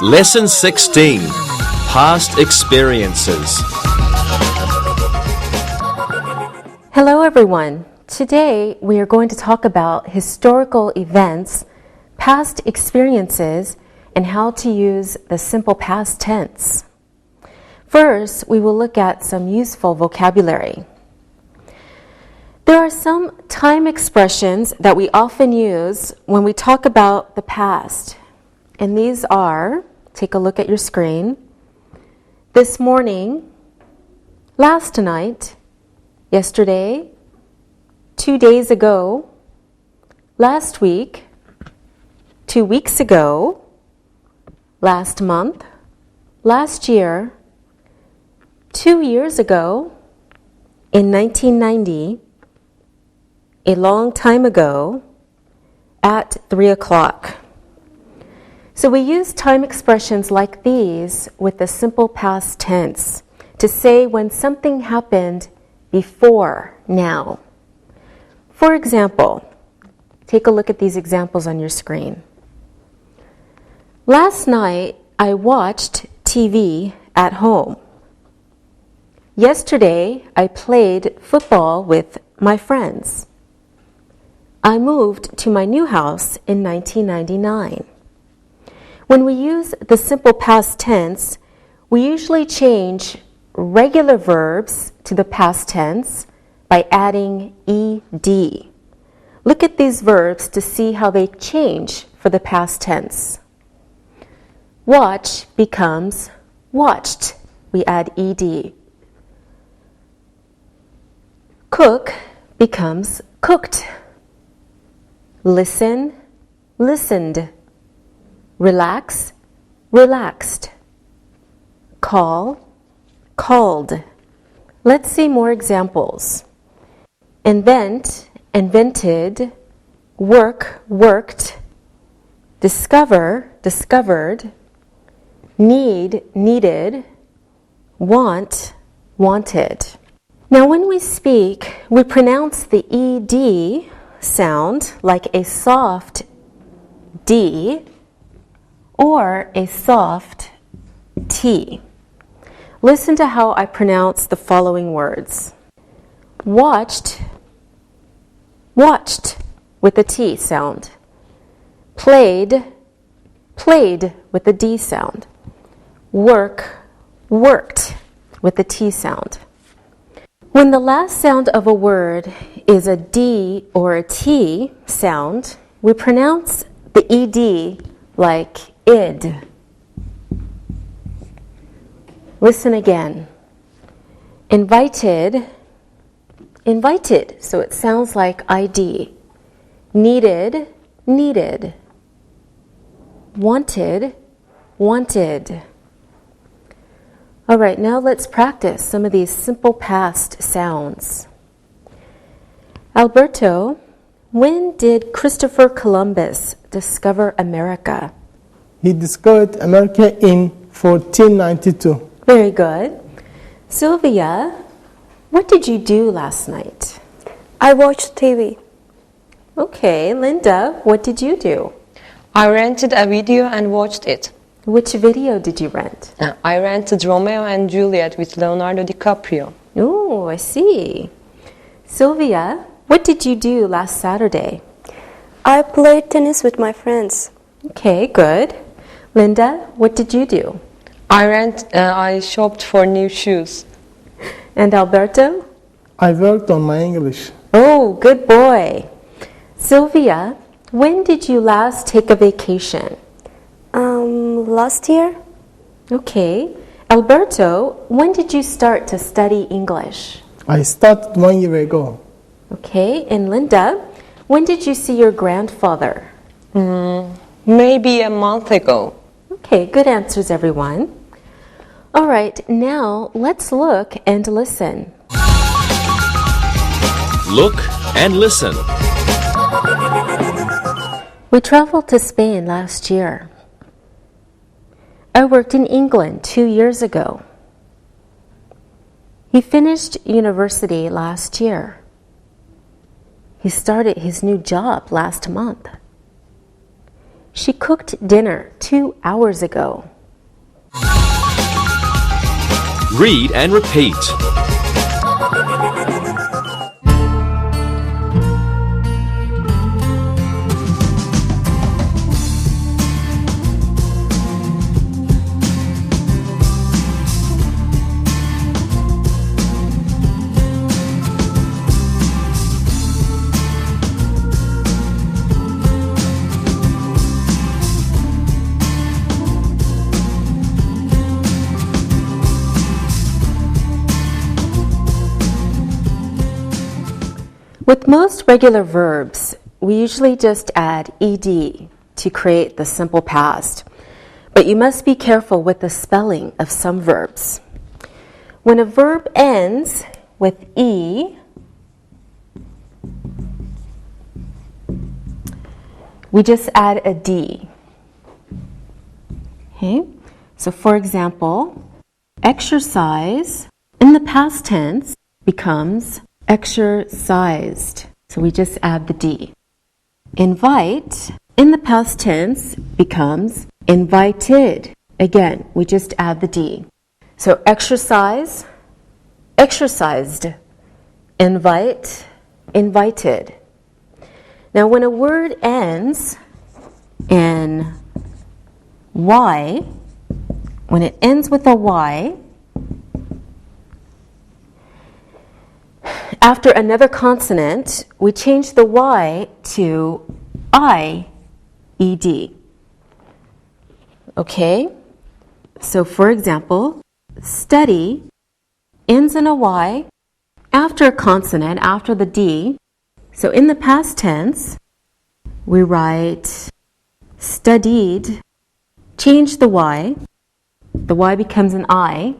Lesson 16. Past Experiences. Hello everyone. Today we are going to talk about historical events, past experiences, and how to use the simple past tense. First, we will look at some useful vocabulary. There are some time expressions that we often use when we talk about the past. And these are, take a look at your screen, this morning, last night, yesterday, 2 days ago, last week, 2 weeks ago, last month, last year, 2 years ago, in 1990, a long time ago, at 3 o'clock. So we use time expressions like these with the simple past tense to say when something happened before now. For example, take a look at these examples on your screen. Last night, I watched TV at home. Yesterday, I played football with my friends. I moved to my new house in 1999. When we use the simple past tense, we usually change regular verbs to the past tense by adding ed. Look at these verbs to see how they change for the past tense. Watch becomes watched. We add ed. Cook becomes cooked. Listen, listened. Relax, relaxed. Call, called. Let's see more examples. Invent, invented. Work, worked. Discover, discovered. Need, needed. Want, wanted. Now when we speak, we pronounce the ed sound like a soft D or a soft T. Listen to how I pronounce the following words. Watched, watched with the T sound. Played, played with the D sound. Work, worked with the T sound. When the last sound of a word is a D or a T sound, we pronounce the ED like id. Listen again. Invited, invited, so it sounds like ID. Needed, needed. Wanted, wanted. All right, now let's practice some of these simple past sounds. Alberto, when did Christopher Columbus discover America? He discovered America in 1492. Very good. Sylvia, what did you do last night? I watched TV. Okay, Linda, what did you do? I rented a video and watched it. Which video did you rent? I rented Romeo and Juliet with Leonardo DiCaprio. Oh, I see. Sylvia, what did you do last Saturday? I played tennis with my friends. Okay, good. Linda, what did you do? I shopped for new shoes. And Alberto? I worked on my English. Oh, good boy. Sylvia, when did you last take a vacation? Last year? Okay. Alberto, when did you start to study English? I started 1 year ago. Okay. And Linda, when did you see your grandfather? Maybe a month ago. Okay, good answers, everyone. All right, now let's look and listen. Look and listen. We traveled to Spain last year. I worked in England 2 years ago. He finished university last year. He started his new job last month. She cooked dinner 2 hours ago. Read and repeat. With most regular verbs, we usually just add ed to create the simple past. But you must be careful with the spelling of some verbs. When a verb ends with e, we just add a d. Okay? So for example, exercise in the past tense becomes exercised. So we just add the D. Invite in the past tense becomes invited. Again, we just add the D. So exercise, exercised. Invite, invited. Now when a word ends in Y, when it ends with a Y, after another consonant, we change the Y to I-E-D. Okay? So for example, study ends in a Y after a consonant, after the D. So in the past tense, we write studied, change the Y becomes an I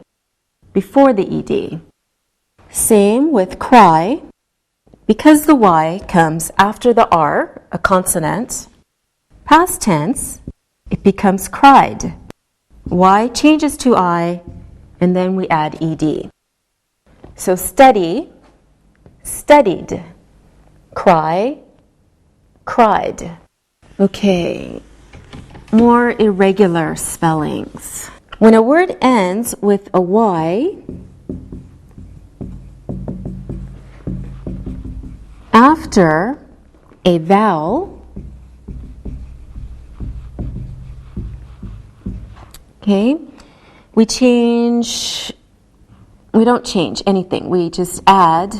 before the ED. Same with cry. Because the Y comes after the R, a consonant, past tense, it becomes cried. Y changes to I, and then we add ED. So study, studied. Cry, cried. Okay, more irregular spellings. When a word ends with a Y, after a vowel, okay, we don't change anything. We just add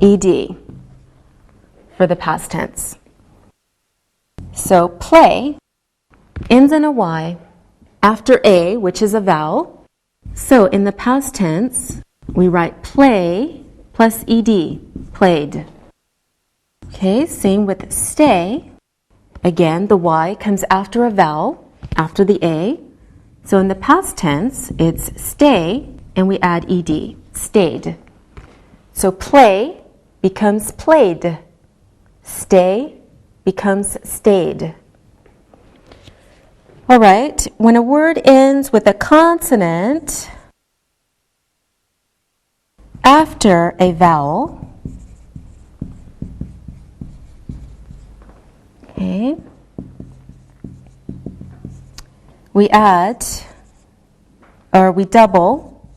ed for the past tense. So play ends in a Y after a, which is a vowel. So in the past tense, we write play plus ed, played. Okay, same with stay. Again, the Y comes after a vowel, after the A. So in the past tense, it's stay, and we add ed, stayed. So play becomes played. Stay becomes stayed. All right, when a word ends with a consonant after a vowel, okay, we add, or we double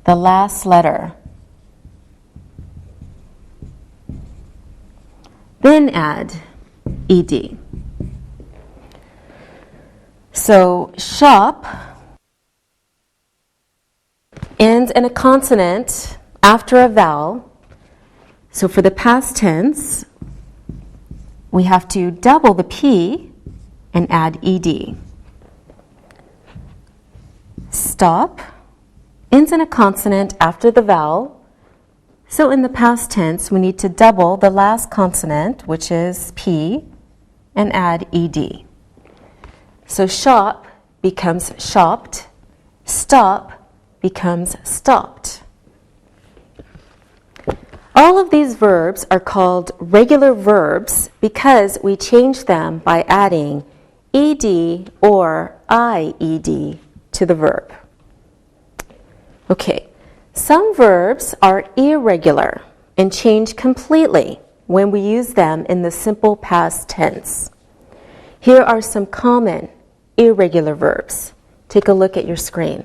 the last letter. Then add ed. So shop ends in a consonant after a vowel. So for the past tense, we have to double the P and add ed. Stop ends in a consonant after the vowel. So in the past tense, we need to double the last consonant, which is P, and add ed. So shop becomes shopped. Stop becomes stopped. All of these verbs are called regular verbs because we change them by adding ed or ied to the verb. Okay, some verbs are irregular and change completely when we use them in the simple past tense. Here are some common irregular verbs. Take a look at your screen.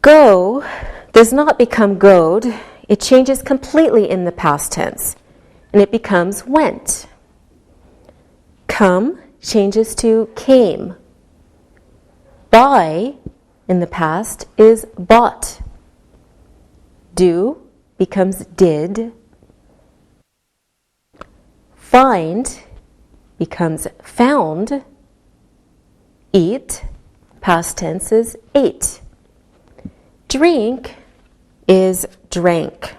Go does not become goed. It changes completely in the past tense, and it becomes went. Come changes to came. Buy in the past is bought. Do becomes did. Find becomes found. Eat, past tense is ate. Drink is drank.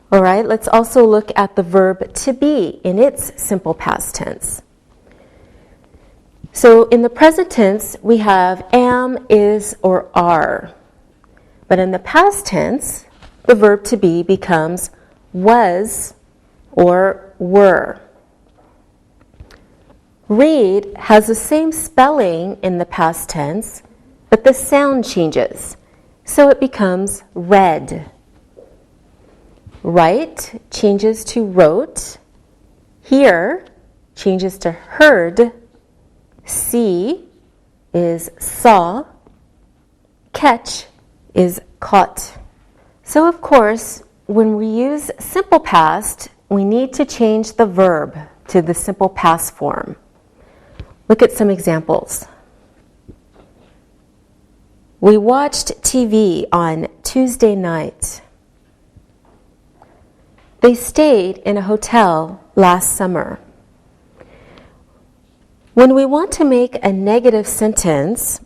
All right, let's also look at the verb to be in its simple past tense. So in the present tense, we have am, is, or are. But in the past tense, the verb to be becomes was or were. Read has the same spelling in the past tense, but the sound changes, so it becomes read. Write changes to wrote. Hear changes to heard. See is saw. Catch is caught. So of course, when we use simple past, we need to change the verb to the simple past form. Look at some examples. We watched TV on Tuesday night. They stayed in a hotel last summer. When we want to make a negative sentence,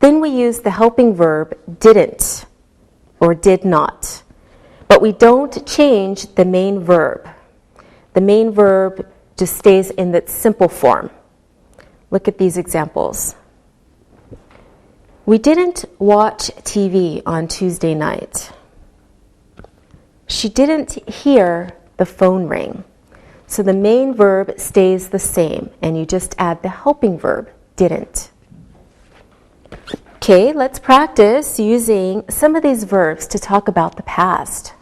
then we use the helping verb didn't or did not. But we don't change the main verb. The main verb just stays in its simple form. Look at these examples. We didn't watch TV on Tuesday night. She didn't hear the phone ring. So the main verb stays the same, and you just add the helping verb, didn't. Okay, let's practice using some of these verbs to talk about the past.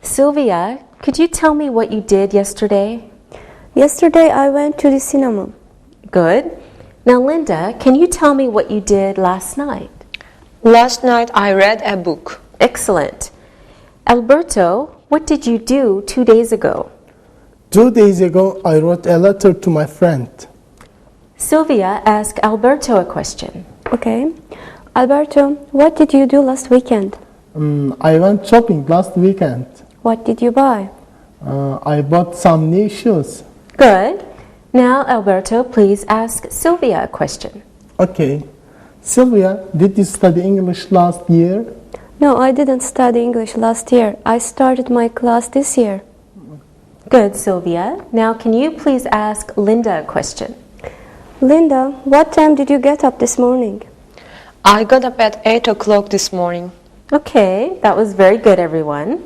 Sylvia, could you tell me what you did yesterday? Yesterday I went to the cinema. Good. Now, Linda, can you tell me what you did last night? Last night I read a book. Excellent. Alberto, what did you do 2 days ago? 2 days ago, I wrote a letter to my friend. Sylvia, ask Alberto a question. Okay. Alberto, what did you do last weekend? I went shopping last weekend. What did you buy? I bought some new shoes. Good. Now, Alberto, please ask Sylvia a question. Okay. Sylvia, did you study English last year? No, I didn't study English last year. I started my class this year. Good, Sylvia. Now, can you please ask Linda a question? Linda, what time did you get up this morning? I got up at 8 o'clock this morning. Okay, that was very good, everyone.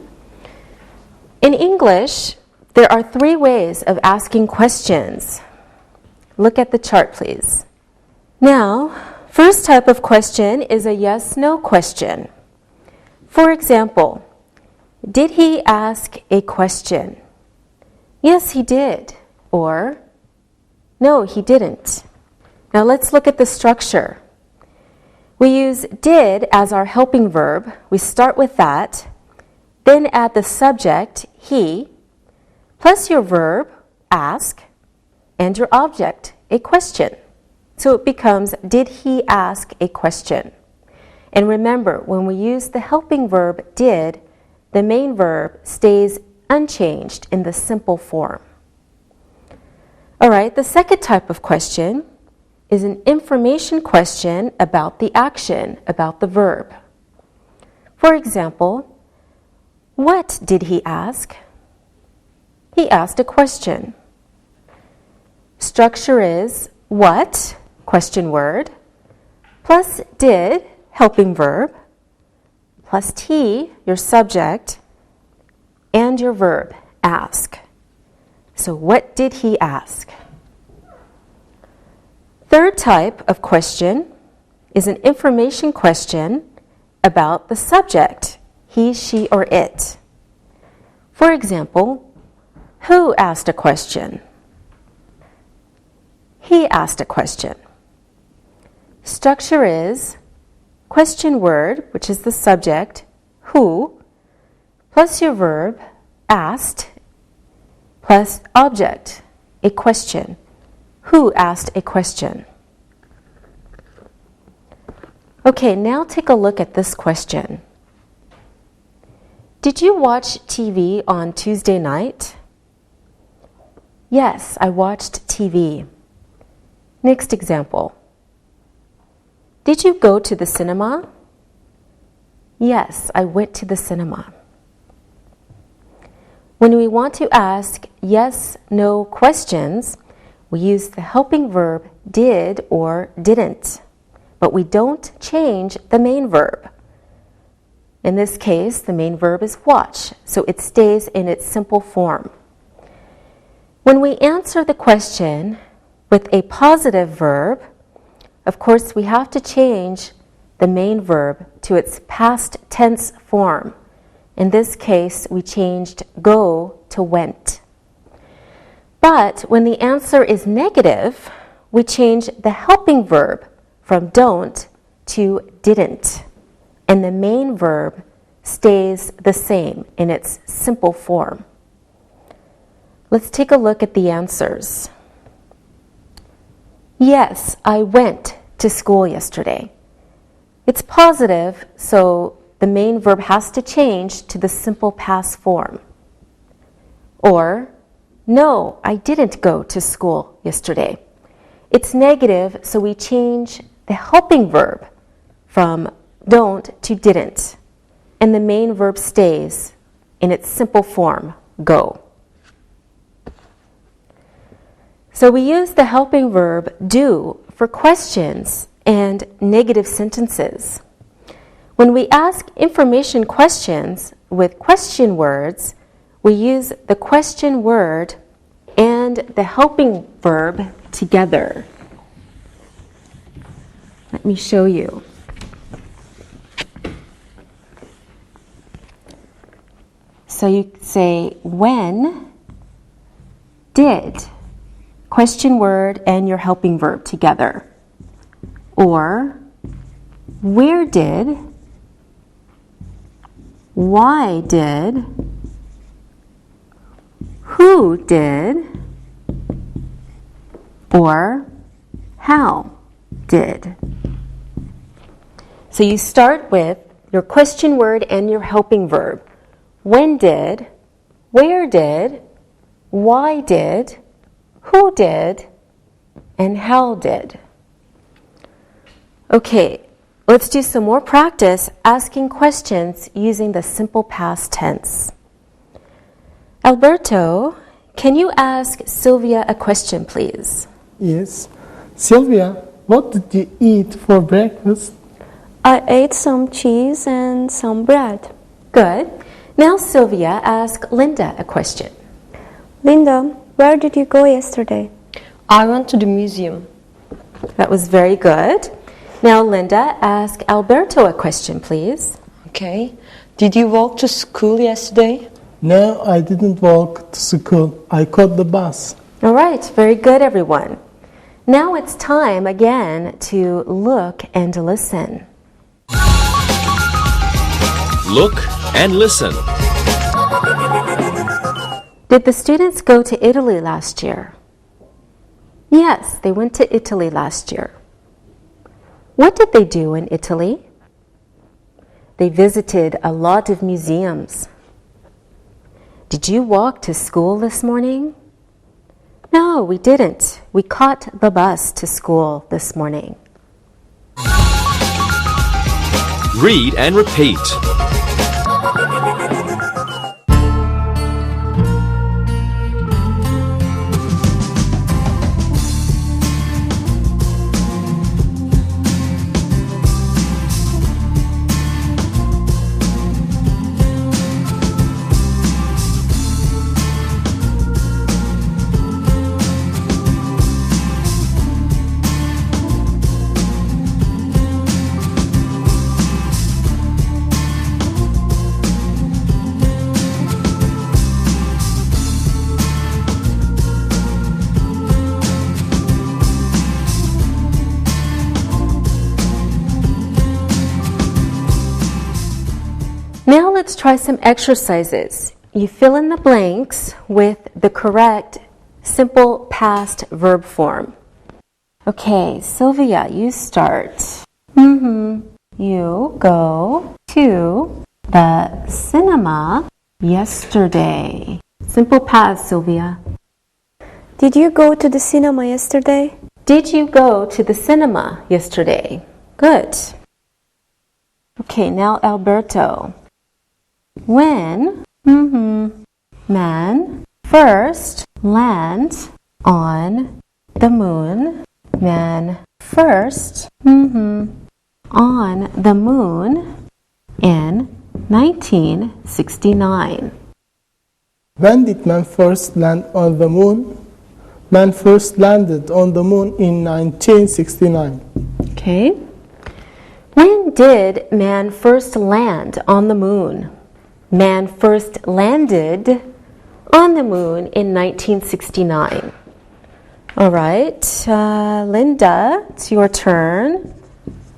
In English, there are 3 ways of asking questions. Look at the chart, please. Now, first type of question is a yes-no question. For example, did he ask a question? Yes, he did. Or, no, he didn't. Now let's look at the structure. We use did as our helping verb. We start with that, then add the subject, he, plus your verb, ask, and your object, a question. So it becomes, did he ask a question? And remember, when we use the helping verb did, the main verb stays unchanged in the simple form. All right, the second type of question is an information question about the action, about the verb. For example, what did he ask? He asked a question. Structure is what, question word, plus did, helping verb, plus he, your subject, and your verb, ask. So what did he ask? Third type of question is an information question about the subject, he, she, or it. For example, who asked a question? He asked a question. Structure is question word, which is the subject, who, plus your verb, asked, plus object, a question. Who asked a question? Okay, now take a look at this question. Did you watch TV on Tuesday night? Yes, I watched TV. Next example. Did you go to the cinema? Yes, I went to the cinema. When we want to ask yes, no questions, we use the helping verb did or didn't, but we don't change the main verb. In this case, the main verb is watch, so it stays in its simple form. When we answer the question with a positive verb, of course, we have to change the main verb to its past tense form. In this case, we changed go to went. But when the answer is negative, we change the helping verb from don't to didn't, and the main verb stays the same in its simple form. Let's take a look at the answers. Yes, I went to school yesterday. It's positive, so the main verb has to change to the simple past form. Or, no, I didn't go to school yesterday. It's negative, so we change the helping verb from don't to didn't, and the main verb stays in its simple form, go. So we use the helping verb do for questions and negative sentences. When we ask information questions with question words, we use the question word and the helping verb together. Let me show you. So you say, when did, question word and your helping verb together. Or, where did, why did, who did, or how did. So you start with your question word and your helping verb. When did, where did, why did, who did, and how did. Okay, let's do some more practice asking questions using the simple past tense. Alberto, can you ask Sylvia a question, please? Yes. Sylvia, what did you eat for breakfast? I ate some cheese and some bread. Good. Now, Sylvia, ask Linda a question. Linda, where did you go yesterday? I went to the museum. That was very good. Now, Linda, ask Alberto a question, please. Okay. Did you walk to school yesterday? No, I didn't walk to school. I caught the bus. All right, very good, everyone. Now it's time again to look and listen. Look and listen. Did the students go to Italy last year? Yes, they went to Italy last year. What did they do in Italy? They visited a lot of museums. Did you walk to school this morning? No, we didn't. We caught the bus to school this morning. Read and repeat. let's try some exercises. You fill in the blanks with the correct simple past verb form. Okay, Sylvia, you start. You go to the cinema yesterday. Simple past, Sylvia. Did you go to the cinema yesterday? Did you go to the cinema yesterday? Good. Okay, now Alberto. When man first land on the moon, man first on the moon in 1969. When did man first land on the moon? Man first landed on the moon in 1969. Okay. When did man first land on the moon? Man first landed on the moon in 1969. All right, Linda, it's your turn.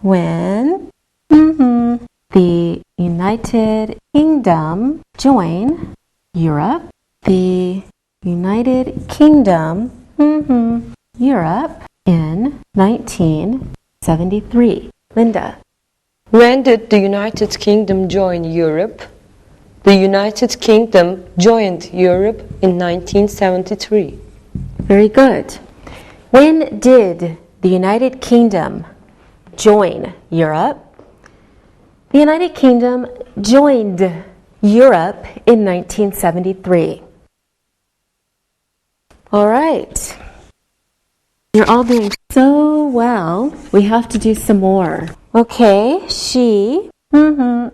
When the United Kingdom joined Europe, the United Kingdom, Europe in 1973. Linda. When did the United Kingdom join Europe? The United Kingdom joined Europe in 1973. Very good. When did the United Kingdom join Europe? The United Kingdom joined Europe in 1973. All right. You're all doing so well. We have to do some more. Okay, she to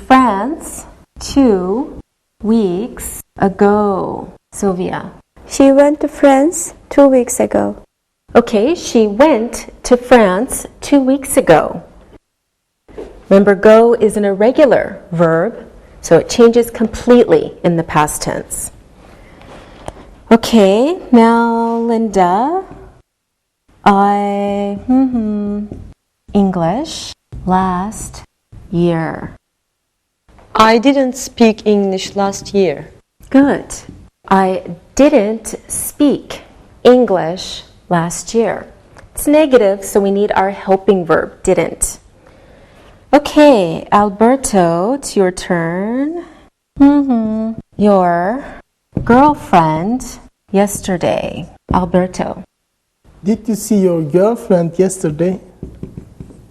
France 2 weeks ago. Sylvia. She went to France 2 weeks ago. Okay, she went to France 2 weeks ago. Remember, go is an irregular verb, so it changes completely in the past tense. Okay, now Linda. English last year. I didn't speak English last year. Good. I didn't speak English last year. It's negative, so we need our helping verb, didn't. Okay, Alberto, it's your turn. Your girlfriend yesterday. Alberto. Did you see your girlfriend yesterday?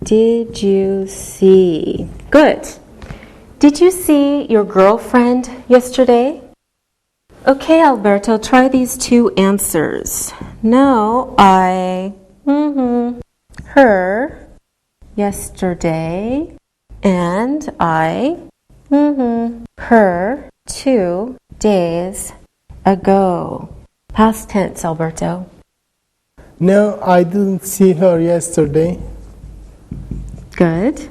Did you see? Good. Did you see your girlfriend yesterday? Okay, Alberto, try these two answers. No, I, her, yesterday, and I, her, 2 days ago. Past tense, Alberto. No, I didn't see her yesterday. Good.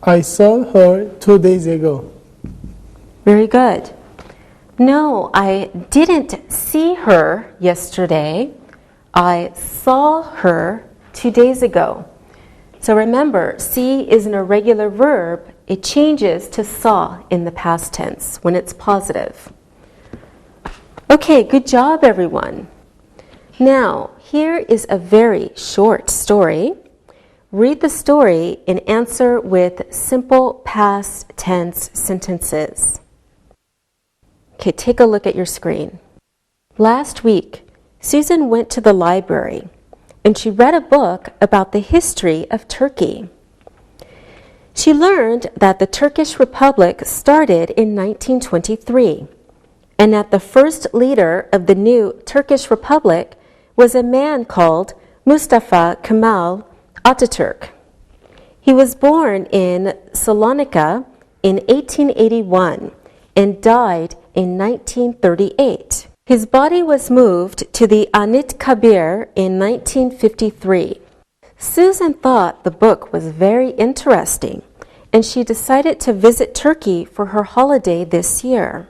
I saw her 2 days ago. Very good. No, I didn't see her yesterday. I saw her 2 days ago. So remember, see is an irregular verb. It changes to saw in the past tense when it's positive. Okay, good job, everyone. Now, here is a very short story. Read the story and answer with simple past tense sentences. Okay, take a look at your screen. Last week, Susan went to the library and she read a book about the history of Turkey. She learned that the Turkish Republic started in 1923 and that the first leader of the new Turkish Republic was a man called Mustafa Kemal Atatürk. He was born in Salonika in 1881 and died in 1938. His body was moved to the Anıtkabir in 1953. Susan thought the book was very interesting, and she decided to visit Turkey for her holiday this year.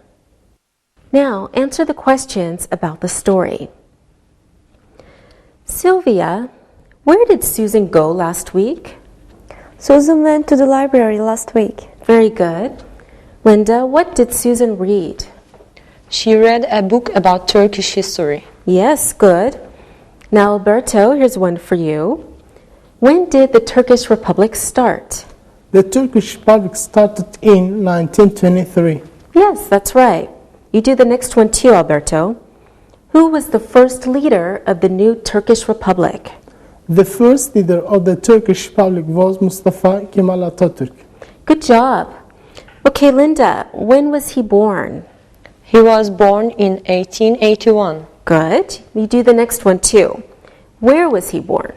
Now, answer the questions about the story. Sylvia, where did Susan go last week? Susan went to the library last week. Very good. Linda, what did Susan read? She read a book about Turkish history. Yes, good. Now, Alberto, here's one for you. When did the Turkish Republic start? The Turkish Republic started in 1923. Yes, that's right. You do the next one too, Alberto. Who was the first leader of the new Turkish Republic? The first leader of the Turkish Republic was Mustafa Kemal Atatürk. Good job. Okay, Linda, when was he born? He was born in 1881. Good. You do the next one too. Where was he born?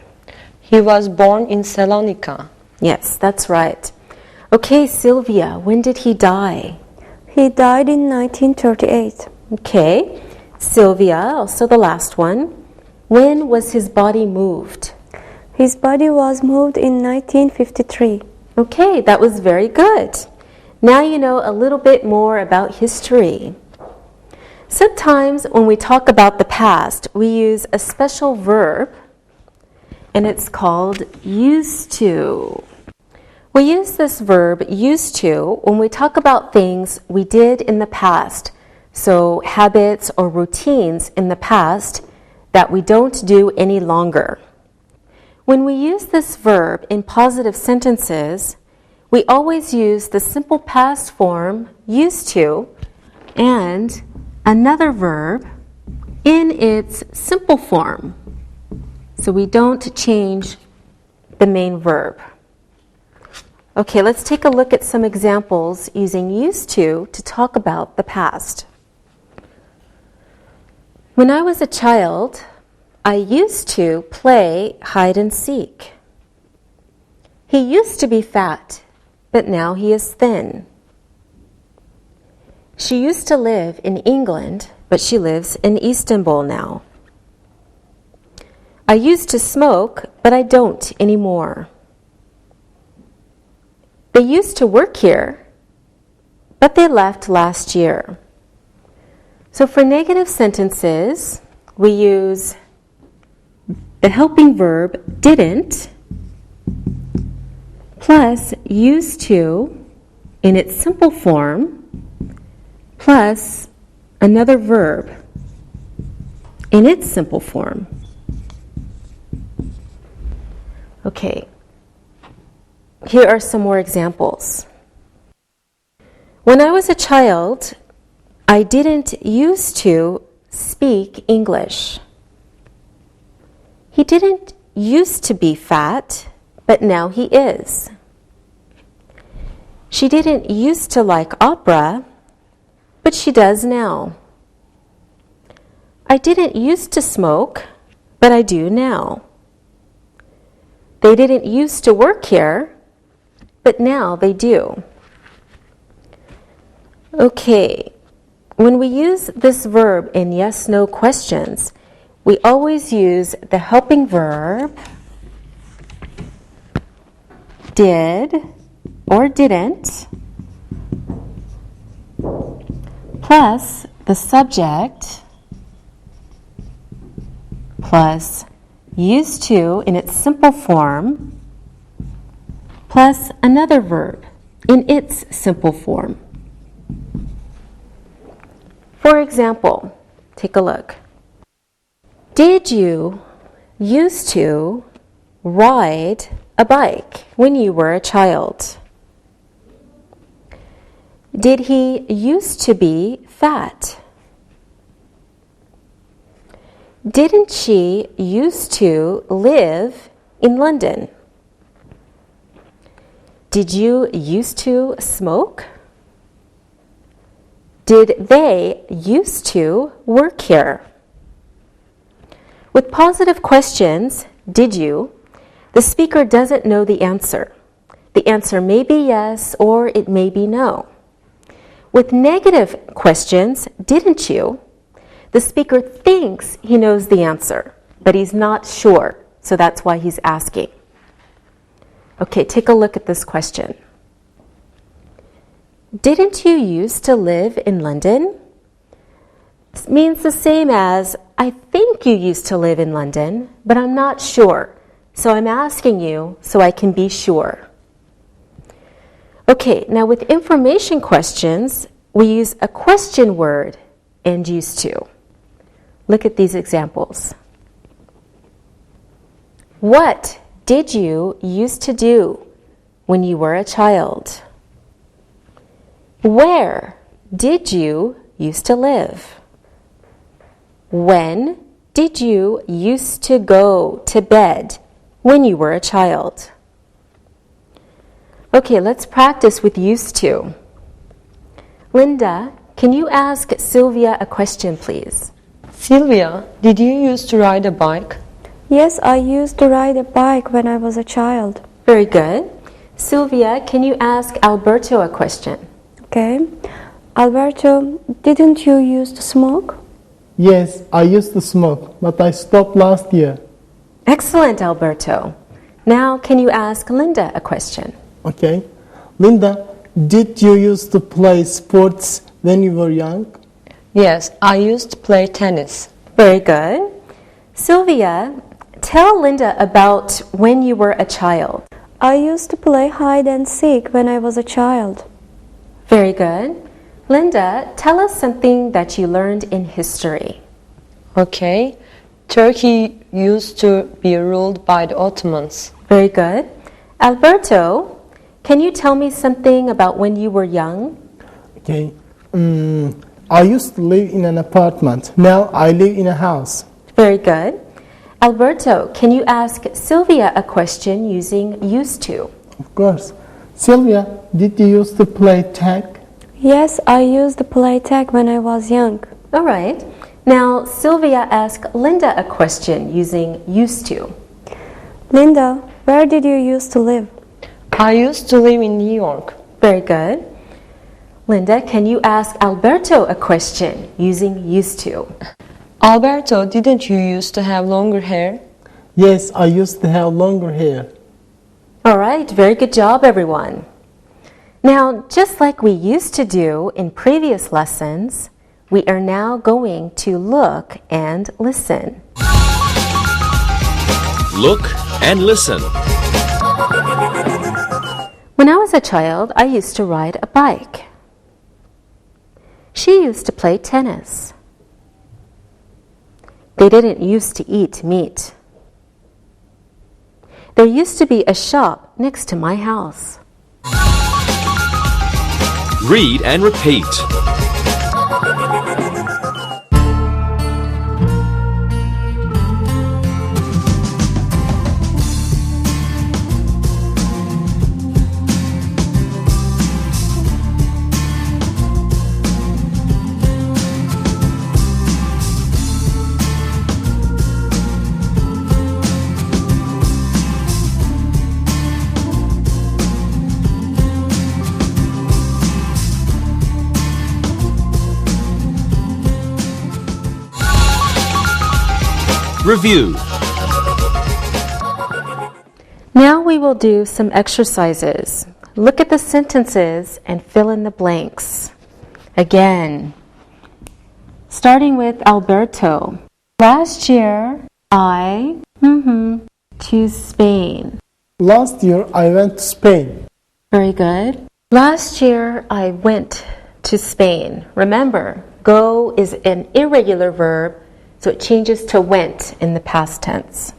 He was born in Salonika. Yes, that's right. Okay, Sylvia, when did he die? He died in 1938. Okay. Sylvia, also the last one. When was his body moved? His body was moved in 1953. Okay, that was very good. Now you know a little bit more about history. Sometimes when we talk about the past, we use a special verb, and it's called used to. We use this verb used to when we talk about things we did in the past, so habits or routines in the past that we don't do any longer. When we use this verb in positive sentences, we always use the simple past form used to and another verb in its simple form. So we don't change the main verb. Okay, let's take a look at some examples using used to talk about the past. When I was a child, I used to play hide and seek. He used to be fat, but now he is thin. She used to live in England, but she lives in Istanbul now. I used to smoke, but I don't anymore. They used to work here, but they left last year. So for negative sentences, we use the helping verb didn't plus used to in its simple form plus another verb in its simple form. Okay, here are some more examples. When I was a child, I didn't used to speak English. He didn't used to be fat, but now he is. She didn't used to like opera, but she does now. I didn't used to smoke, but I do now. They didn't used to work here, but now they do. Okay, when we use this verb in yes-no questions, we always use the helping verb did or didn't plus the subject plus used to in its simple form plus another verb in its simple form. For example, take a look. Did you used to ride a bike when you were a child? Did he used to be fat? Didn't she used to live in London? Did you used to smoke? Did they used to work here? With positive questions, did you, the speaker doesn't know the answer. The answer may be yes or it may be no. With negative questions, didn't you, the speaker thinks he knows the answer, but he's not sure, so that's why he's asking. Okay, take a look at this question. Didn't you used to live in London? This means the same as, I think you used to live in London, but I'm not sure. So I'm asking you so I can be sure. Okay, now with information questions, we use a question word and used to. Look at these examples. What did you used to do when you were a child? Where did you used to live? When did you used to go to bed when you were a child? Okay, let's practice with used to. Linda, can you ask Sylvia a question, please? Sylvia, did you used to ride a bike? Yes, I used to ride a bike when I was a child. Very good. Sylvia, can you ask Alberto a question? Okay. Alberto, didn't you used to smoke? Yes, I used to smoke, but I stopped last year. Excellent, Alberto. Now, can you ask Linda a question? Okay. Linda, did you used to play sports when you were young? Yes, I used to play tennis. Very good. Sylvia, tell Linda about when you were a child. I used to play hide and seek when I was a child. Very good. Linda, tell us something that you learned in history. Okay. Turkey used to be ruled by the Ottomans. Very good. Alberto, can you tell me something about when you were young? Okay. I used to live in an apartment. Now I live in a house. Very good. Alberto, can you ask Sylvia a question using used to? Of course. Sylvia, did you used to play tag? Yes, I used to play tag when I was young. All right. Now, Sylvia, ask Linda a question using used to. Linda, where did you used to live? I used to live in New York. Very good. Linda, can you ask Alberto a question using used to? Alberto, didn't you used to have longer hair? Yes, I used to have longer hair. All right, very good job, everyone. Now, just like we used to do in previous lessons, we are now going to look and listen. Look and listen. When I was a child, I used to ride a bike. She used to play tennis. They didn't used to eat meat. There used to be a shop next to my house. Read and repeat. Review. Now we will do some exercises. Look at the sentences and fill in the blanks. Again, starting with Alberto. Last year, I to Spain. Last year I went to Spain. Very good. Last year, I went to Spain. Remember, go is an irregular verb, so it changes to went in the past tense.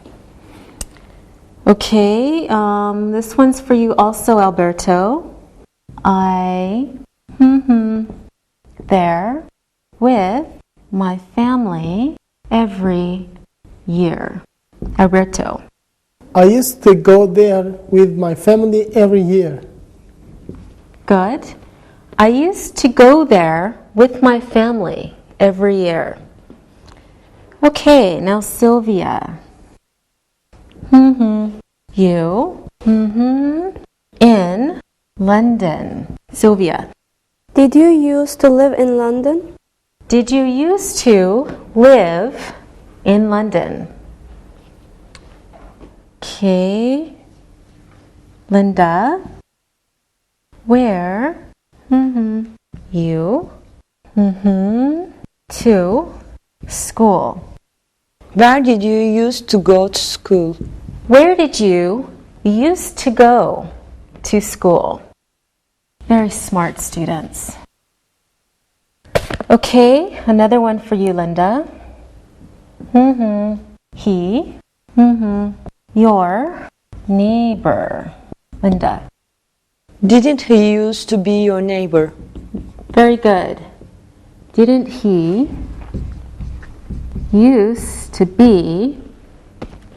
Okay, this one's for you also, Alberto. I, there with my family every year. Alberto. I used to go there with my family every year. Good. I used to go there with my family every year. Okay, now Sylvia. You, in London. Sylvia. Did you used to live in London? Did you used to live in London? Okay. Linda. Where? You. To school. Where did you used to go to school? Where did you used to go to school? Very smart students. Okay, another one for you, Linda. He, your neighbor. Linda. Didn't he used to be your neighbor? Very good. Didn't he used to be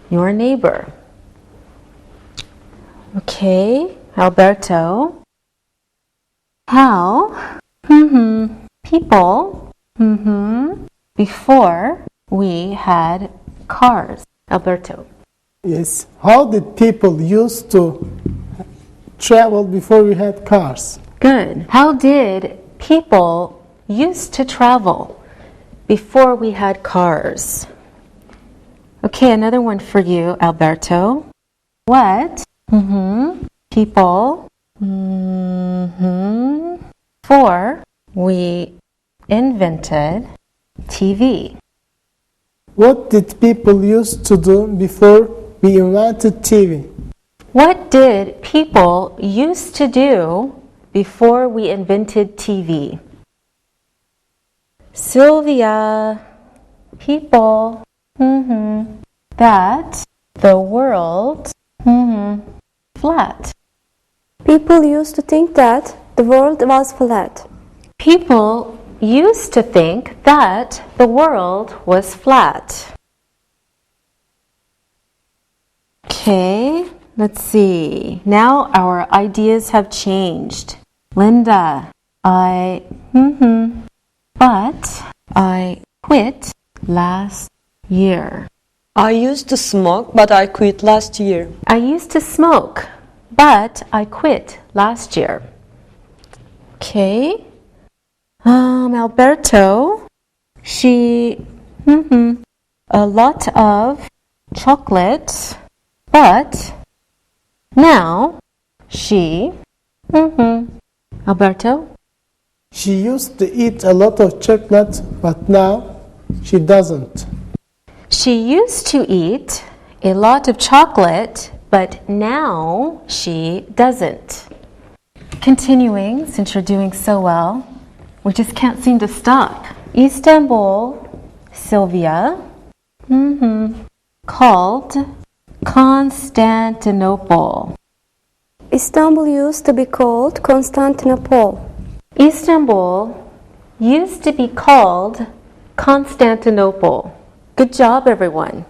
your neighbor? Okay, Alberto. How people before we had cars. Alberto. Yes. How did people used to travel before we had cars? Good. How did people used to travel before we had cars? Okay, another one for you, Alberto. What people before we invented TV? What did people used to do before we invented TV? What did people used to do before we invented TV? Sylvia, people that the world flat. People used to think that the world was flat. People used to think that the world was flat. Okay, let's see. Now our ideas have changed. Linda, but I quit last year. I used to smoke, but I quit last year. I used to smoke, but I quit last year. Okay. Alberto, she a lot of chocolate, but now she Alberto, She used to eat a lot of chocolate, but now she doesn't. she used to eat a lot of chocolate, but now she doesn't. Continuing, since you're doing so well, we just can't seem to stop. Istanbul, Sylvia, called Constantinople. Istanbul used to be called Constantinople. Istanbul used to be called Constantinople. Good job, everyone.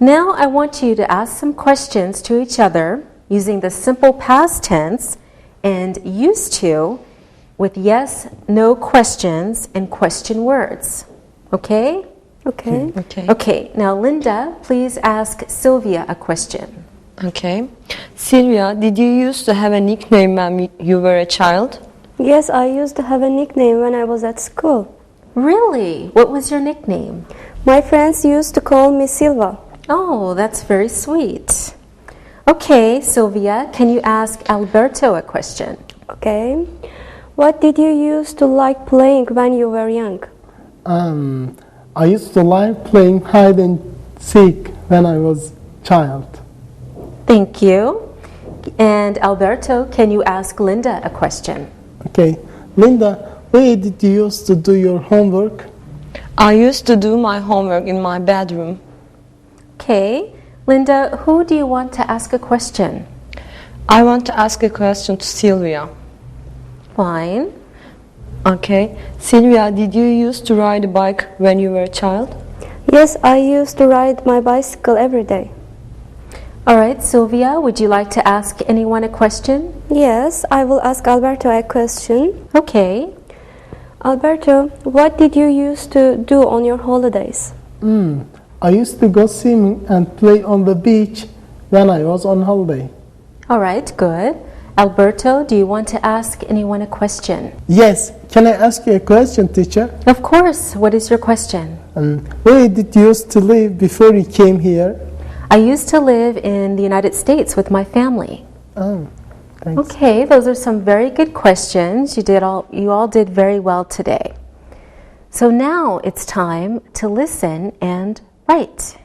Now I want you to ask some questions to each other using the simple past tense and used to with yes, no questions and question words. Okay? Okay. Okay, now Linda, please ask Sylvia a question. Okay. Sylvia, did you used to have a nickname when you were a child? Yes, I used to have a nickname when I was at school. Really? What was your nickname? My friends used to call me Silva. Oh, that's very sweet. Okay, Sylvia, can you ask Alberto a question? Okay. What did you used to like playing when you were young? I used to like playing hide and seek when I was child. Thank you. And Alberto, can you ask Linda a question? Okay, Linda, where did you used to do your homework? I used to do my homework in my bedroom. Okay, Linda, who do you want to ask a question? I want to ask a question to Sylvia. Fine. Okay. Sylvia, did you used to ride a bike when you were a child? Yes, I used to ride my bicycle every day. All right, Sylvia, would you like to ask anyone a question? Yes, I will ask Alberto a question. Okay. Alberto, what did you used to do on your holidays? I used to go swimming and play on the beach when I was on holiday. All right, good. Alberto, do you want to ask anyone a question? Yes, can I ask you a question, teacher? Of course. What is your question? Where did you used to live before you came here? I used to live in the United States with my family. Oh, thanks. Okay, those are some very good questions. You all did very well today. So now it's time to listen and write.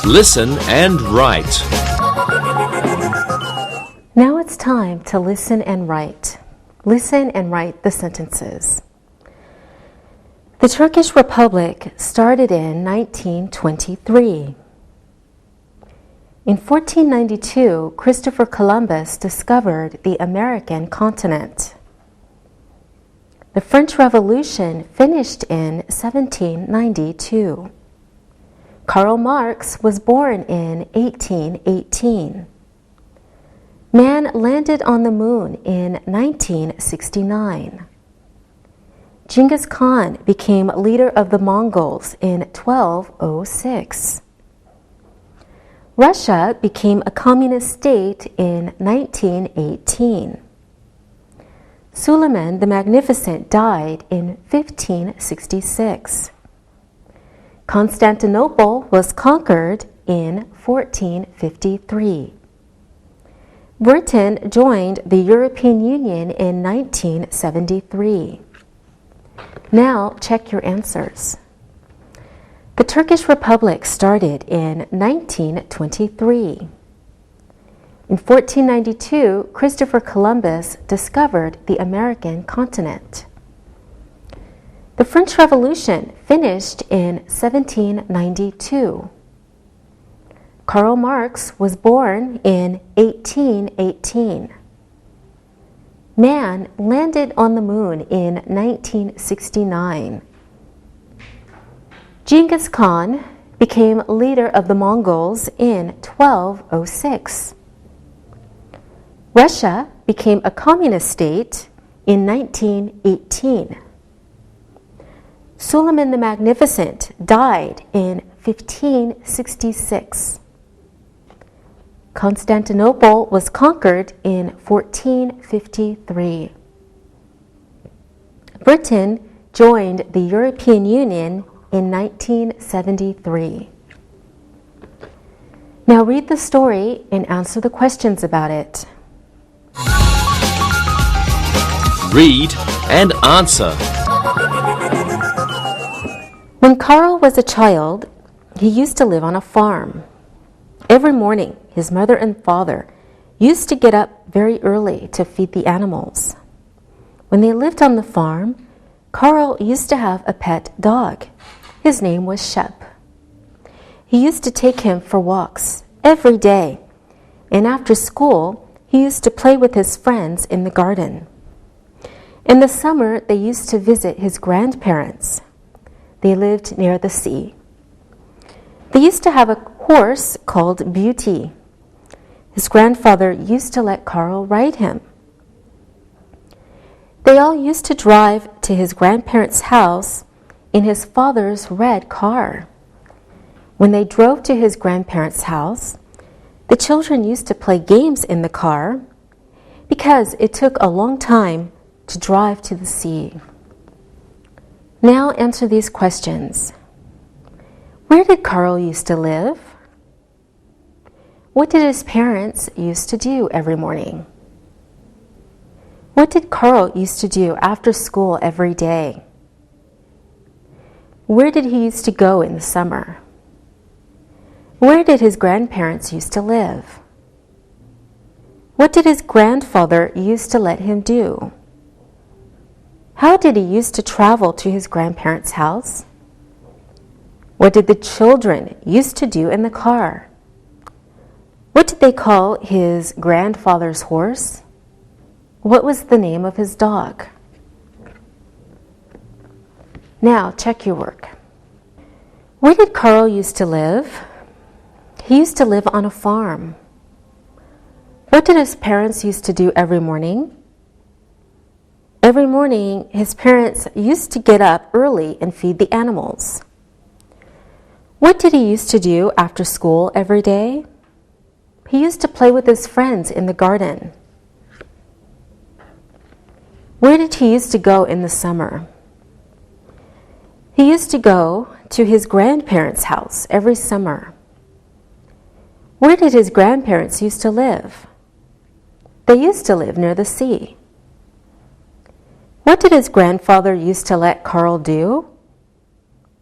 Listen and write. Now it's time to listen and write. Listen and write the sentences. The Turkish Republic started in 1923. In 1492, Christopher Columbus discovered the American continent. The French Revolution finished in 1792. Karl Marx was born in 1818. Man landed on the moon in 1969. Genghis Khan became leader of the Mongols in 1206. Russia became a communist state in 1918. Suleiman the Magnificent died in 1566. Constantinople was conquered in 1453. Britain joined the European Union in 1973. Now check your answers. The Turkish Republic started in 1923. In 1492, Christopher Columbus discovered the American continent. The French Revolution finished in 1792. Karl Marx was born in 1818. Man landed on the moon in 1969. Genghis Khan became leader of the Mongols in 1206. Russia became a communist state in 1918. Suleiman the Magnificent died in 1566. Constantinople was conquered in 1453. Britain joined the European Union in 1973. Now read the story and answer the questions about it. Read and answer. When Carl was a child, he used to live on a farm. Every morning, his mother and father used to get up very early to feed the animals. When they lived on the farm, Carl used to have a pet dog. His name was Shep. He used to take him for walks every day, and after school, he used to play with his friends in the garden. In the summer, they used to visit his grandparents. They lived near the sea. They used to have a horse called Beauty. His grandfather used to let Carl ride him. They all used to drive to his grandparents' house in his father's red car. When they drove to his grandparents' house, the children used to play games in the car because it took a long time to drive to the sea. Now answer these questions. Where did Carl used to live? What did his parents used to do every morning? What did Carl used to do after school every day? Where did he used to go in the summer? Where did his grandparents used to live? What did his grandfather used to let him do? How did he used to travel to his grandparents' house? What did the children used to do in the car? What did they call his grandfather's horse? What was the name of his dog? Now check your work. Where did Carl used to live? He used to live on a farm. What did his parents used to do every morning? Every morning, his parents used to get up early and feed the animals. What did he used to do after school every day? He used to play with his friends in the garden. Where did he used to go in the summer? He used to go to his grandparents' house every summer. Where did his grandparents used to live? They used to live near the sea. What did his grandfather used to let Carl do?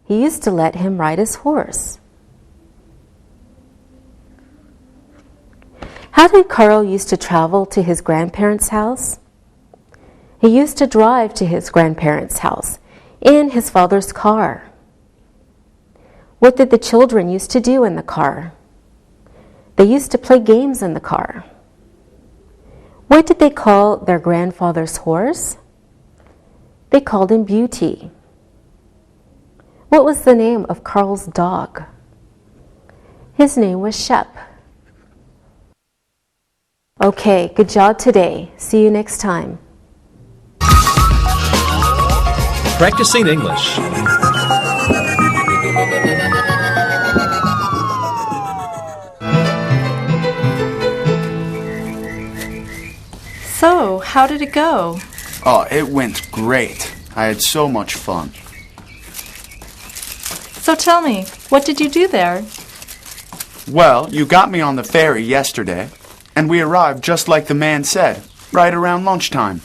He used to let him ride his horse. How did Carl used to travel to his grandparents' house? He used to drive to his grandparents' house in his father's car. What did the children used to do in the car? They used to play games in the car. What did they call their grandfather's horse? They called him Beauty. What was the name of Carl's dog? His name was Shep. Okay, good job today. See you next time. Practicing English. So, how did it go? Oh, it went great. I had so much fun. So tell me, what did you do there? Well, you got me on the ferry yesterday, and we arrived just like the man said, right around lunchtime.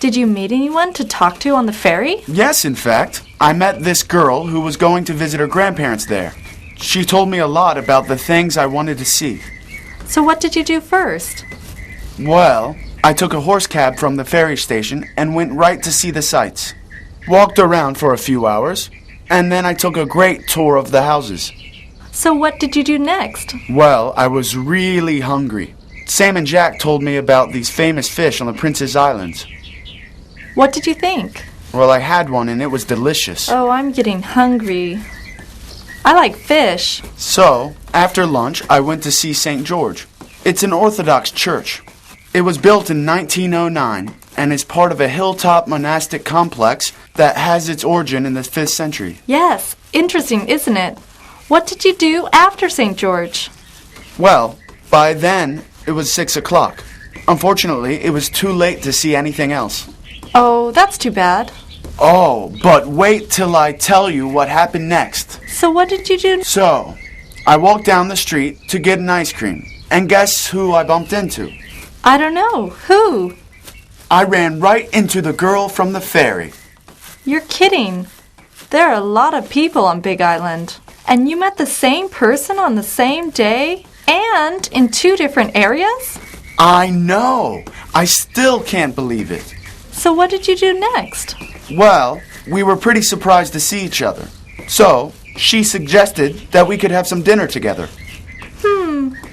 Did you meet anyone to talk to on the ferry? Yes, in fact. I met this girl who was going to visit her grandparents there. She told me a lot about the things I wanted to see. So what did you do first? Well, I took a horse cab from the ferry station and went right to see the sights. Walked around for a few hours, and then I took a great tour of the houses. So what did you do next? Well, I was really hungry. Sam and Jack told me about these famous fish on the Princess Islands. What did you think? Well, I had one and it was delicious. Oh, I'm getting hungry. I like fish. So, after lunch, I went to see St. George. It's an Orthodox church. It was built in 1909 and is part of a hilltop monastic complex that has its origin in the 5th century. Yes, interesting, isn't it? What did you do after St. George? Well, by then, it was 6 o'clock. Unfortunately, it was too late to see anything else. Oh, that's too bad. Oh, but wait till I tell you what happened next. So what did you do? So, I walked down the street to get an ice cream. And guess who I bumped into? I don't know. Who? I ran right into the girl from the ferry. You're kidding. There are a lot of people on Big Island. And you met the same person on the same day? And in 2 different areas? I know. I still can't believe it. So what did you do next? Well, we were pretty surprised to see each other. So, she suggested that we could have some dinner together.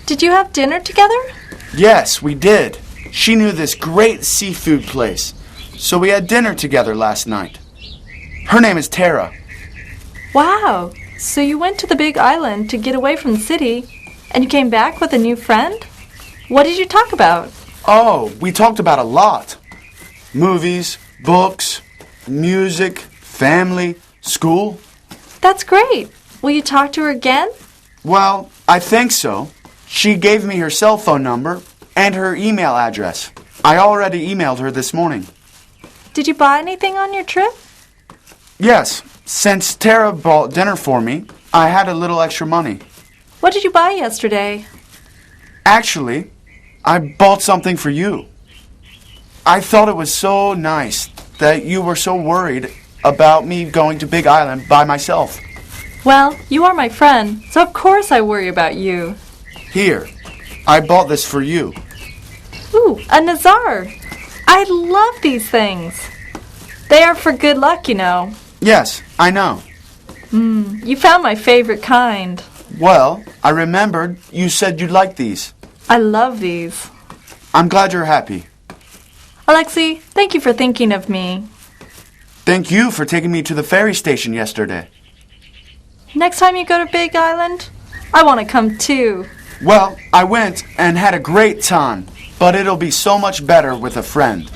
Did you have dinner together? Yes, we did. She knew this great seafood place. So we had dinner together last night. Her name is Tara. Wow. So you went to the Big Island to get away from the city, and you came back with a new friend? What did you talk about? Oh, we talked about a lot. Movies, books, music, family, school. That's great. Will you talk to her again? Well, I think so. She gave me her cell phone number and her email address. I already emailed her this morning. Did you buy anything on your trip? Yes, since Tara bought dinner for me, I had a little extra money. What did you buy yesterday? Actually, I bought something for you. I thought it was so nice that you were so worried about me going to Big Island by myself. Well, you are my friend, so of course I worry about you. Here, I bought this for you. Ooh, a Nazar. I love these things. They are for good luck, you know. Yes, I know. You found my favorite kind. Well, I remembered you said you'd like these. I love these. I'm glad you're happy. Alexi, thank you for thinking of me. Thank you for taking me to the ferry station yesterday. Next time you go to Big Island, I want to come too. Well, I went and had a great time, but it'll be so much better with a friend.